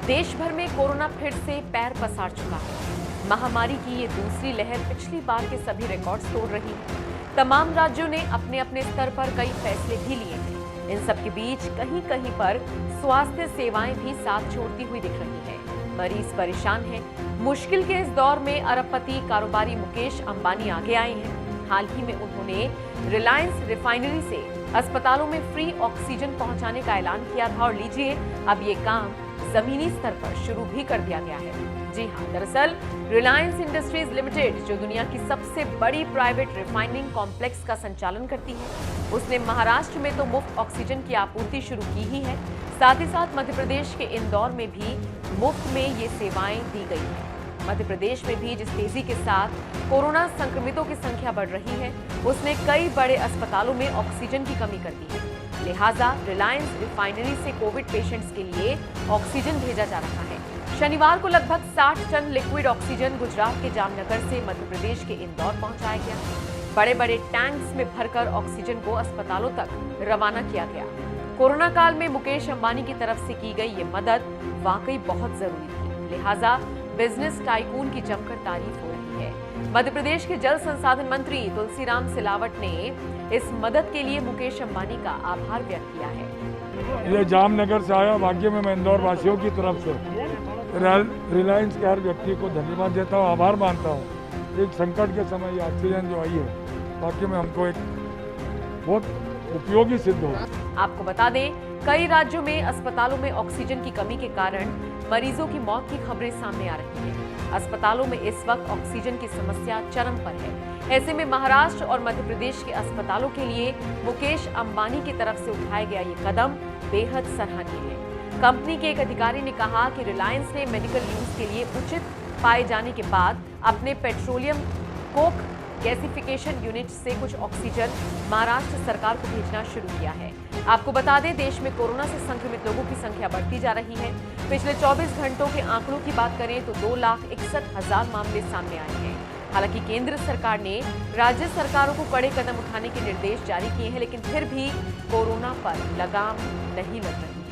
देश भर में कोरोना फिर से पैर पसार चुका है। महामारी की ये दूसरी लहर पिछली बार के सभी रिकॉर्ड्स तोड़ रही है। तमाम राज्यों ने अपने अपने स्तर पर कई फैसले भी लिए हैं। इन सब के बीच कहीं कहीं पर स्वास्थ्य सेवाएं भी साथ छोड़ती हुई दिख रही है। मरीज परेशान हैं। मुश्किल के इस दौर में अरबपति कारोबारी मुकेश अंबानी आगे आए हैं। हाल ही में उन्होंने रिलायंस रिफाइनरी से अस्पतालों में फ्री ऑक्सीजन पहुंचाने का ऐलान किया था और लीजिए अब ये काम जमीनी स्तर पर शुरू भी कर दिया गया है। जी हां, दरअसल रिलायंस इंडस्ट्रीज लिमिटेड, जो दुनिया की सबसे बड़ी प्राइवेट रिफाइनिंग कॉम्प्लेक्स का संचालन करती है, उसने महाराष्ट्र में तो मुफ्त ऑक्सीजन की आपूर्ति शुरू की ही है, साथ ही साथ मध्य प्रदेश के इंदौर में भी मुफ्त में ये सेवाएं दी गई हैं। मध्य प्रदेश में भी जिस तेजी के साथ कोरोना संक्रमितों की संख्या बढ़ रही है, उसने कई बड़े अस्पतालों में ऑक्सीजन की कमी कर दी है। लिहाजा रिलायंस रिफाइनरी से कोविड पेशेंट्स के लिए ऑक्सीजन भेजा जा रहा है। शनिवार को लगभग 60 टन लिक्विड ऑक्सीजन गुजरात के जामनगर से मध्य प्रदेश के इंदौर पहुंचाया गया। बड़े बड़े टैंक्स में भरकर ऑक्सीजन को अस्पतालों तक रवाना किया गया। कोरोना काल में मुकेश अंबानी की तरफ से की गई ये मदद वाकई बहुत जरूरी थी। लिहाजा बिजनेस टाइकून की जमकर तारीफ हो रही है। मध्य प्रदेश के जल संसाधन मंत्री तुलसीराम सिलावट ने इस मदद के लिए मुकेश अंबानी का आभार व्यक्त किया है। ये जामनगर से आया, वाकई में मैं इंदौर वासियों की तरफ से रिलायंस के हर व्यक्ति को धन्यवाद देता हूँ, आभार मानता हूँ। एक संकट के समय ये ऑक्सीजन जो आई है, वाकई में हमको एक बहुत उपयोगी सिद्ध हो। आपको बता दें, कई राज्यों में अस्पतालों में ऑक्सीजन की कमी के कारण मरीजों की मौत की खबरें सामने आ रही हैं। अस्पतालों में इस वक्त ऑक्सीजन की समस्या चरम पर है। ऐसे में महाराष्ट्र और मध्य प्रदेश के अस्पतालों के लिए मुकेश अंबानी की तरफ से उठाया गया ये कदम बेहद सराहनीय है। कंपनी के एक अधिकारी ने कहा कि रिलायंस ने मेडिकल यूज के लिए उचित पाए जाने के बाद अपने पेट्रोलियम कोक गैसिफिकेशन यूनिट से कुछ ऑक्सीजन महाराष्ट्र सरकार को भेजना शुरू किया है। आपको बता दें, देश में कोरोना से संक्रमित लोगों की संख्या बढ़ती जा रही है। पिछले 24 घंटों के आंकड़ों की बात करें तो 2,61,000 मामले सामने आए हैं। हालांकि केंद्र सरकार ने राज्य सरकारों को कड़े कदम उठाने के निर्देश जारी किए हैं, लेकिन फिर भी कोरोना पर लगाम नहीं लग रही।